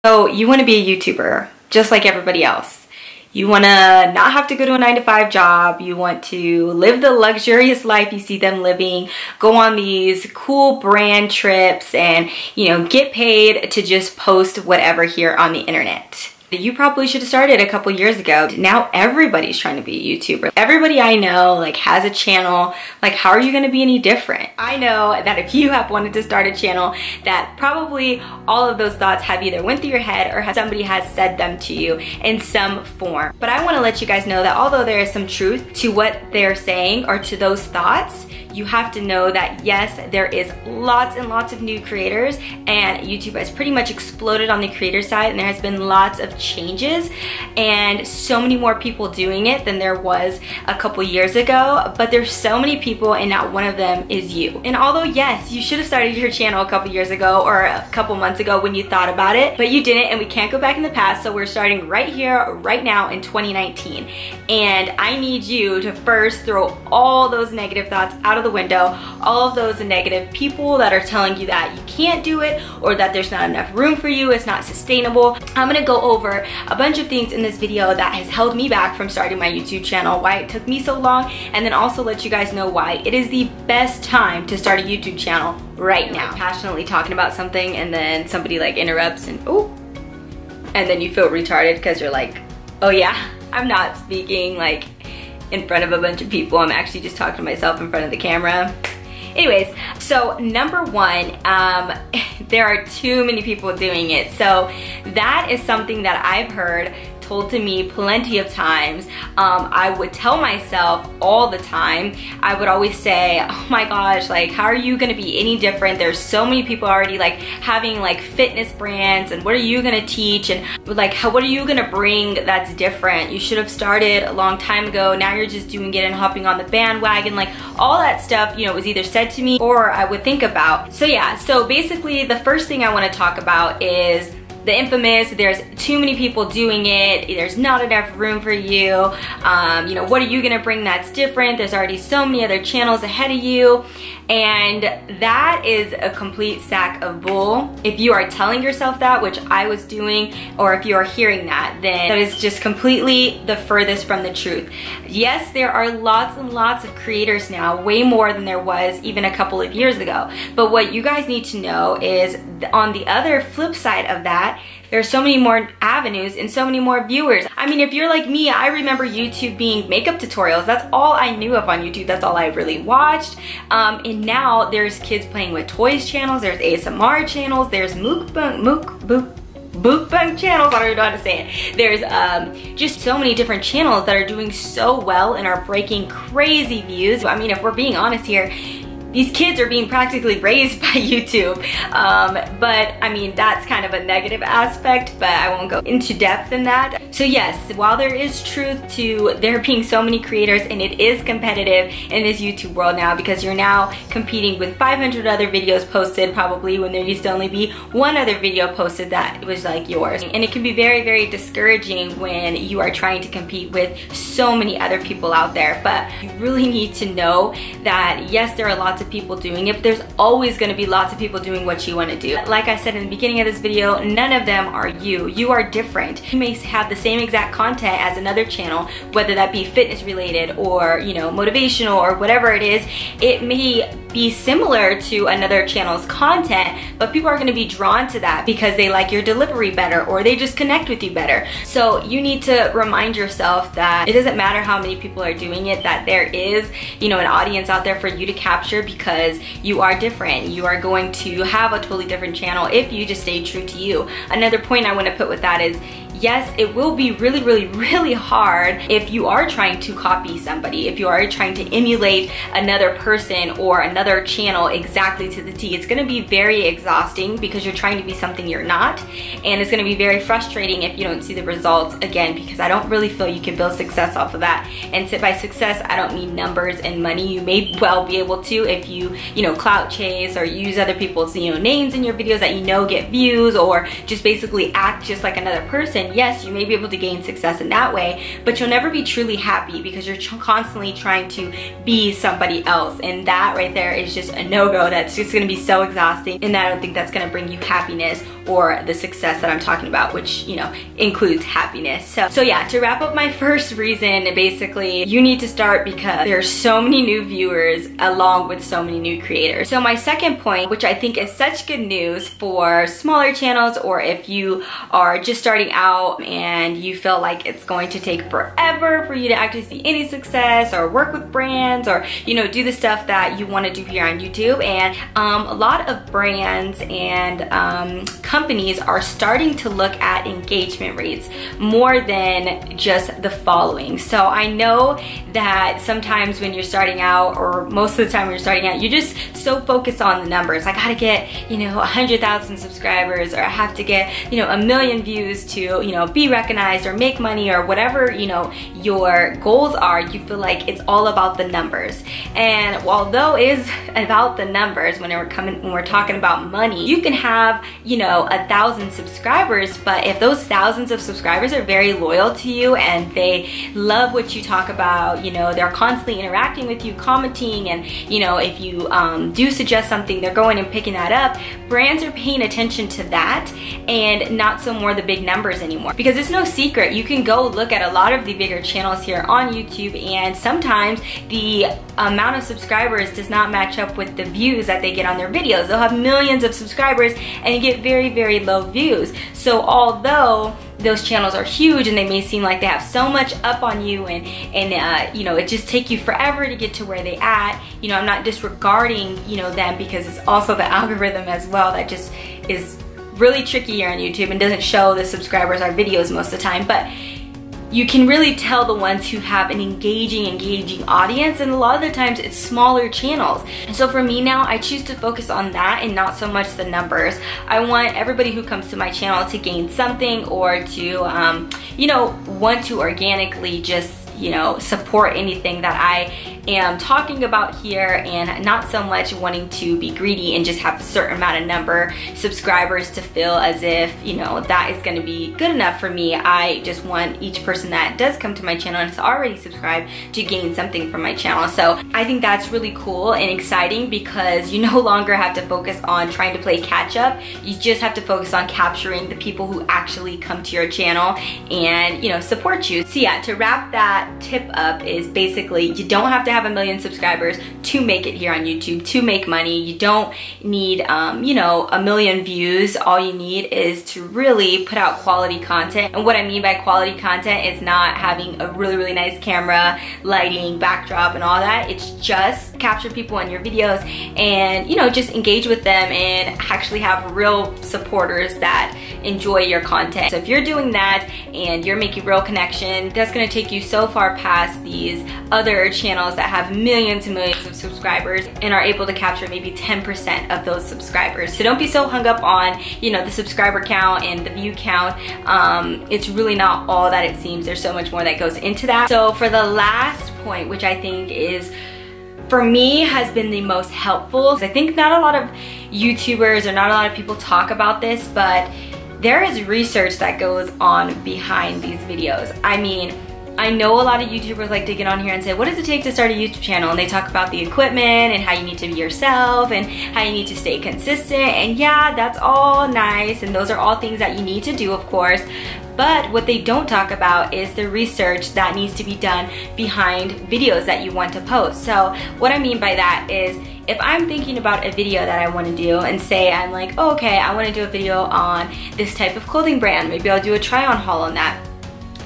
So you want to be a YouTuber just like everybody else. You want to not have to go to a 9-to-5 job. You want to live the luxurious life you see them living, go on these cool brand trips, and, you know, get paid to just post whatever here on the internet. You probably should have started a couple years ago. Now everybody's trying to be a YouTuber. Everybody I know like has a channel. Like, how are you gonna be any different? I know that if you have wanted to start a channel, that probably all of those thoughts have either went through your head or somebody has said them to you in some form. But I wanna let you guys know that although there is some truth to what they're saying or to those thoughts, you have to know that yes, there is lots and lots of new creators, and YouTube has pretty much exploded on the creator side, and there has been lots of changes and so many more people doing it than there was a couple years ago. But there's so many people, and not one of them is you. And although yes, you should have started your channel a couple years ago or a couple months ago when you thought about it, but you didn't, and we can't go back in the past. So we're starting right here, right now in 2019. And I need you to first throw all those negative thoughts out of the window, all of those negative people that are telling you that you can't do it or that there's not enough room for you, it's not sustainable. I'm gonna go over a bunch of things in this video that has held me back from starting my YouTube channel, why it took me so long, and then also let you guys know why it is the best time to start a YouTube channel right now. Passionately talking about something and then somebody like interrupts and oh, and then you feel retarded because you're like, oh yeah, I'm not speaking like in front of a bunch of people. I'm actually just talking to myself in front of the camera. Anyways, so number one, there are too many people doing it. So that is something that I've heard told to me plenty of times. I would tell myself all the time. I would always say, oh my gosh, like, how are you gonna be any different? There's so many people already like having like fitness brands, and what are you gonna teach? And like, what are you gonna bring that's different? You should have started a long time ago. Now you're just doing it and hopping on the bandwagon. Like all that stuff, you know, was either said to me or I would think about. So yeah, so basically the first thing I wanna talk about is the infamous, there's too many people doing it, there's not enough room for you, you know, what are you gonna bring that's different? There's already so many other channels ahead of you. And that is a complete sack of bull. If you are telling yourself that, which I was doing, or if you are hearing that, then that is just completely the furthest from the truth. Yes, there are lots and lots of creators now, way more than there was even a couple of years ago. But what you guys need to know is on the other flip side of that, there's so many more avenues and so many more viewers. I mean, if you're like me, I remember YouTube being makeup tutorials. That's all I knew of on YouTube. That's all I really watched. And now there's kids playing with toys channels, there's ASMR channels, there's mukbang channels, I don't even know how to say it. There's just so many different channels that are doing so well and are breaking crazy views. I mean, if we're being honest here, these kids are being practically raised by YouTube. But I mean, that's kind of a negative aspect, but I won't go into depth in that. So yes, while there is truth to there being so many creators, and it is competitive in this YouTube world now, because you're now competing with 500 other videos posted probably when there used to only be one other video posted that was like yours. And it can be very, very discouraging when you are trying to compete with so many other people out there. But you really need to know that yes, there are lots of people doing it, but there's always going to be lots of people doing what you want to do. Like I said in the beginning of this video, none of them are you. You are different. You may have the same exact content as another channel, whether that be fitness related or, you know, motivational or whatever it is. It may be similar to another channel's content, but people are going to be drawn to that because they like your delivery better or they just connect with you better. So you need to remind yourself that it doesn't matter how many people are doing it, that there is, you know, an audience out there for you to capture, because you are different. You are going to have a totally different channel if you just stay true to you. Another point I want to put with that is, yes, it will be really, really, really hard if you are trying to copy somebody, if you are trying to emulate another person or another channel exactly to the T. It's gonna be very exhausting because you're trying to be something you're not, and it's gonna be very frustrating if you don't see the results, again, because I don't really feel you can build success off of that. And by success, I don't mean numbers and money. You may well be able to if you know, clout chase or use other people's, you know, names in your videos that you know get views, or just basically act just like another person. Yes, you may be able to gain success in that way, but you'll never be truly happy because you're constantly trying to be somebody else, and that right there there is just a no-go. That's just gonna be so exhausting, and I don't think that's gonna bring you happiness or the success that I'm talking about, which, you know, includes happiness. So yeah, to wrap up my first reason, basically, you need to start because there's so many new viewers along with so many new creators. So my second point, which I think is such good news for smaller channels, or if you are just starting out and you feel like it's going to take forever for you to actually see any success or work with brands, or, you know, do the stuff that you want to do here on YouTube. And a lot of brands and companies are starting to look at engagement rates more than just the following. So I know that sometimes when you're starting out, or most of the time when you're starting out, you're just so focused on the numbers. I gotta get, you know, 100,000 subscribers, or I have to get, you know, 1 million views to, you know, be recognized or make money, or whatever, you know, your goals are. You feel like it's all about the numbers. And although it is about the numbers, when we're talking about money, you can have, you know, 1,000 subscribers, but if those thousands of subscribers are very loyal to you and they love what you talk about, you know, they're constantly interacting with you, commenting, and, you know, if you do suggest something, they're going and picking that up, brands are paying attention to that and not so more the big numbers anymore. Because it's no secret, you can go look at a lot of the bigger channels here on YouTube, and sometimes the amount of subscribers does not match up with the views that they get on their videos. They'll have millions of subscribers and you get very, very low views. So although those channels are huge and they may seem like they have so much up on you, and you know, it just take you forever to get to where they at, you know, I'm not disregarding, you know, them, because it's also the algorithm as well that just is really tricky here on YouTube and doesn't show the subscribers our videos most of the time. But you can really tell the ones who have an engaging audience, and a lot of the times it's smaller channels. And so for me now, I choose to focus on that and not so much the numbers. I want everybody who comes to my channel to gain something, or to, you know, want to organically just, you know, support anything that I am talking about here, and not so much wanting to be greedy and just have a certain amount of number subscribers to feel as if, you know, that is going to be good enough for me. I just want each person that does come to my channel and is already subscribed to gain something from my channel. So I think that's really cool and exciting, because you no longer have to focus on trying to play catch up. You just have to focus on capturing the people who actually come to your channel and, you know, support you. So yeah, to wrap that tip up is basically, you don't have to have 1 million subscribers to make it here on YouTube, to make money. You don't need, you know, 1 million views. All you need is to really put out quality content. And what I mean by quality content is not having a really, really nice camera, lighting, backdrop, and all that. It's just capture people in your videos and, you know, just engage with them and actually have real supporters that enjoy your content. So if you're doing that and you're making real connection, that's gonna take you so far past these other channels that have millions and millions of subscribers and are able to capture maybe 10% of those subscribers. So don't be so hung up on, you know, the subscriber count and the view count. It's really not all that it seems. There's so much more that goes into that. So for the last point, which I think is, for me, has been the most helpful, I think not a lot of YouTubers or not a lot of people talk about this, but there is research that goes on behind these videos. I mean, I know a lot of YouTubers like to get on here and say, what does it take to start a YouTube channel? And they talk about the equipment and how you need to be yourself and how you need to stay consistent. And yeah, that's all nice. And those are all things that you need to do, of course. But what they don't talk about is the research that needs to be done behind videos that you want to post. So what I mean by that is, if I'm thinking about a video that I want to do, and say I'm like, oh, okay, I want to do a video on this type of clothing brand, maybe I'll do a try on haul on that.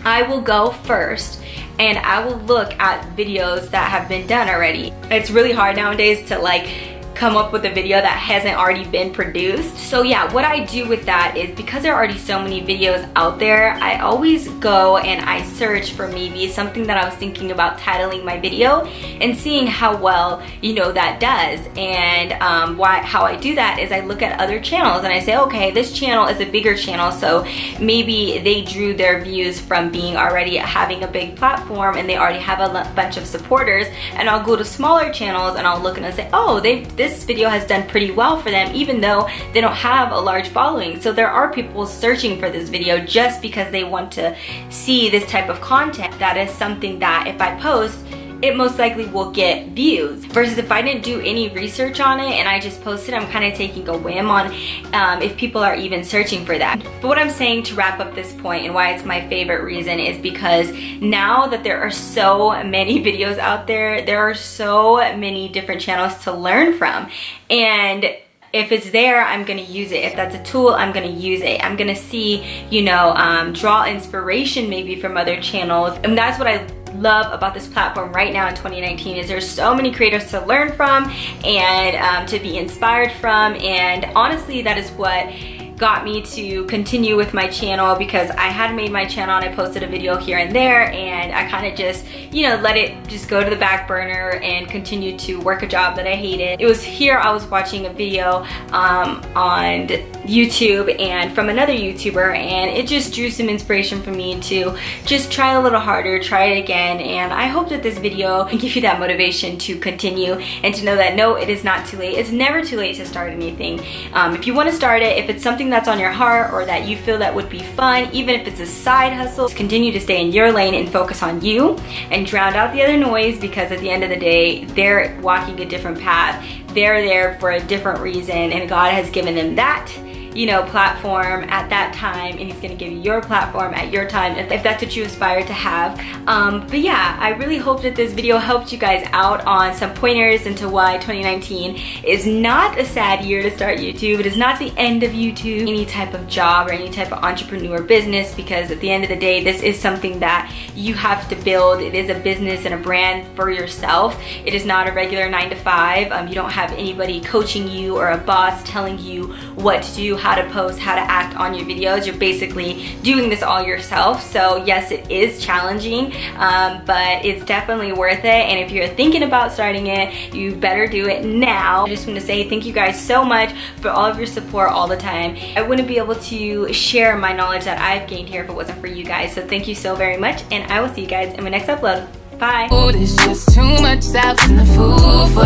I will go first and I will look at videos that have been done already. It's really hard nowadays to like come up with a video that hasn't already been produced. So yeah, what I do with that is, because there are already so many videos out there, I always go and I search for maybe something that I was thinking about titling my video and seeing how well, you know, that does. And how I do that is I look at other channels and I say, okay, this channel is a bigger channel, so maybe they drew their views from being already having a big platform and they already have a bunch of supporters. And I'll go to smaller channels and I'll look and I'll say, oh, this video has done pretty well for them, even though they don't have a large following. So there are people searching for this video just because they want to see this type of content. That is something that if I post, it most likely will get views. Versus if I didn't do any research on it and I just posted, I'm kind of taking a whim on if people are even searching for that. But what I'm saying to wrap up this point and why it's my favorite reason is because now that there are so many videos out there, there are so many different channels to learn from. And if it's there, I'm gonna use it. If that's a tool, I'm gonna use it. I'm gonna see, you know, draw inspiration maybe from other channels. And that's what I love about this platform right now in 2019 is there's so many creators to learn from and to be inspired from. And honestly, that is what got me to continue with my channel, because I had made my channel and I posted a video here and there, and I kind of just, you know, let it just go to the back burner and continue to work a job that I hated. It was here I was watching a video on YouTube and from another YouTuber, and it just drew some inspiration for me to just try a little harder, try it again. And I hope that this video can give you that motivation to continue and to know that no, it is not too late. It's never too late to start anything. If you want to start it, if it's something that's on your heart or that you feel that would be fun, even if it's a side hustle, just continue to stay in your lane and focus on you and drown out the other noise, because at the end of the day, they're walking a different path. They're there for a different reason, and God has given them that, you know, platform at that time, and He's gonna give you your platform at your time if that's what you aspire to have. But yeah, I really hope that this video helped you guys out on some pointers into why 2019 is not a sad year to start YouTube. It is not the end of YouTube, any type of job or any type of entrepreneur business, because at the end of the day, this is something that you have to build. It is a business and a brand for yourself. It is not a regular 9-to-5. You don't have anybody coaching you or a boss telling you what to do, how to post, how to act on your videos. You're basically doing this all yourself. So yes, it is challenging, but it's definitely worth it. And if you're thinking about starting it, you better do it now. I just want to say thank you guys so much for all of your support all the time. I wouldn't be able to share my knowledge that I've gained here if it wasn't for you guys. So thank you so very much, and I will see you guys in my next upload. Bye. Oh, there's just too much stuff in the food for